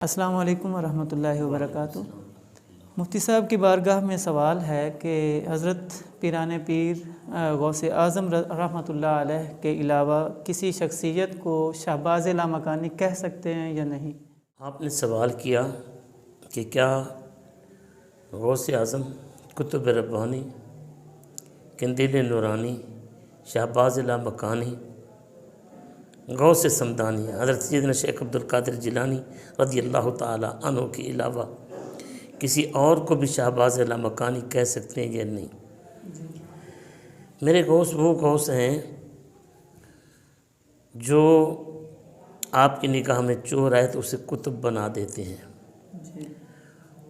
السلام علیکم ورحمۃ اللہ وبرکاتہ۔ مفتی صاحب کی بارگاہ میں سوال ہے کہ حضرت پیران پیر غوث اعظم رحمۃ اللہ علیہ کے علاوہ کسی شخصیت کو شہباز لامکانی کہہ سکتے ہیں یا نہیں؟ آپ نے سوال کیا کہ کیا غوث اعظم، قطب ربانی، قندیل نورانی، شہباز لامکانی، غوث سمدانی، حضرت سیدنا شیخ عبد القادر جیلانی رضی اللہ تعالی عنہ کے علاوہ کسی اور کو بھی شہباز لامکانی کہہ سکتے ہیں یا نہیں؟ میرے غوث وہ غوث ہیں جو آپ کی نگاہ میں چور آئے تو اسے قطب بنا دیتے ہیں،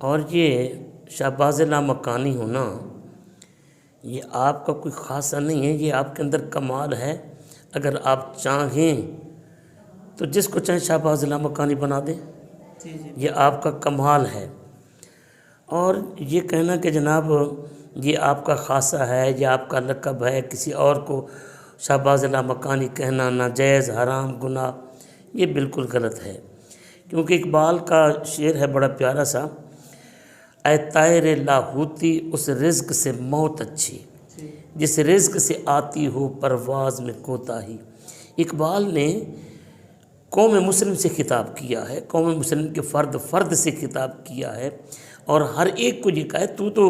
اور یہ شہباز لامکانی ہونا یہ آپ کا کوئی خاصہ نہیں ہے، یہ آپ کے اندر کمال ہے۔ اگر آپ چاہیں تو جس کو چاہیں شہباز لامکانی بنا دیں، یہ آپ کا کمال ہے۔ اور یہ کہنا کہ جناب یہ آپ کا خاصہ ہے، یہ آپ کا لقب ہے، کسی اور کو شہباز لامکانی کہنا ناجائز، حرام، گناہ، یہ بالکل غلط ہے۔ کیونکہ اقبال کا شعر ہے بڑا پیارا سا، اے طائر لاہوتی اس رزق سے موت اچھی، جس رزق سے آتی ہو پرواز میں کوتاہی۔ اقبال نے قوم مسلم سے خطاب کیا ہے، قوم مسلم کے فرد فرد سے خطاب کیا ہے، اور ہر ایک کو یہ کہا ہے تو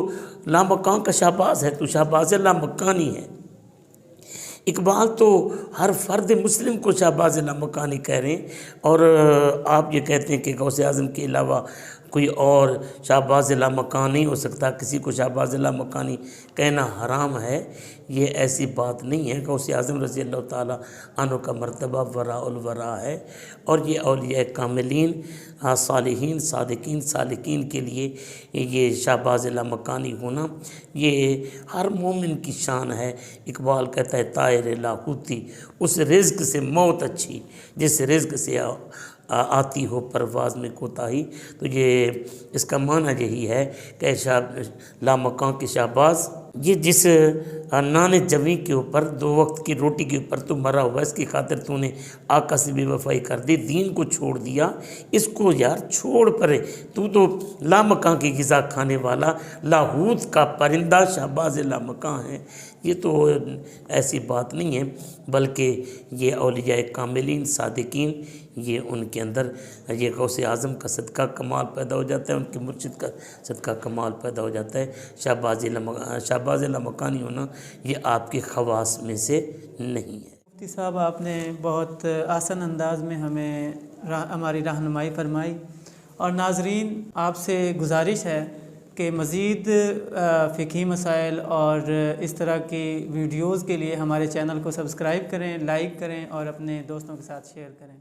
لامکان کا شہباز ہے، تو شہباز لامکانی ہے۔ اقبال تو ہر فرد مسلم کو شہباز لامکانی کہہ رہے ہیں، اور آپ یہ کہتے ہیں کہ غوث اعظم کے علاوہ کوئی اور شہباز لامکان نہیں ہو سکتا، کسی کو شہباز لامکانی کہنا حرام ہے۔ یہ ایسی بات نہیں ہے۔ غوث اعظم رضی اللہ تعالیٰ عنہ کا مرتبہ وراء الورا ہے، اور یہ اولیاء کاملین، صالحین، صادقین، سالکین کے لیے یہ شہباز لامکانی ہونا یہ ہر مومن کی شان ہے۔ اقبال کہتا ہے طائر لاہوتی اس رزق سے موت اچھی، جس رزق سے آتی ہو پرواز میں کوتاہی۔ تو یہ اس کا معنی یہی ہے کہ لامکان کے شہباز، یہ جس نان جویں کے اوپر، 2 وقت کی روٹی کے اوپر تو مرا ہوا، اس کی خاطر تو نے آقا سے بے وفائی کر دی، دین کو چھوڑ دیا، اس کو یار چھوڑ پرے، تو لامکان کی غذا کھانے والا لاہوت کا پرندہ شہباز لامکان ہے۔ یہ تو ایسی بات نہیں ہے، بلکہ یہ اولیاء کاملین، صادقین، یہ ان کے اندر یہ غوث اعظم کا صدقہ کمال پیدا ہو جاتا ہے، ان کے مرشد کا صدقہ کمال پیدا ہو جاتا ہے۔ شہباز لامکانی ہونا یہ آپ کے خواص میں سے نہیں ہے۔ مفتی صاحب آپ نے بہت آسان انداز میں ہمیں ہماری رہنمائی فرمائی، اور ناظرین آپ سے گزارش ہے کہ مزید فقہی مسائل اور اس طرح کی ویڈیوز کے لیے ہمارے چینل کو سبسکرائب کریں، لائک کریں اور اپنے دوستوں کے ساتھ شیئر کریں۔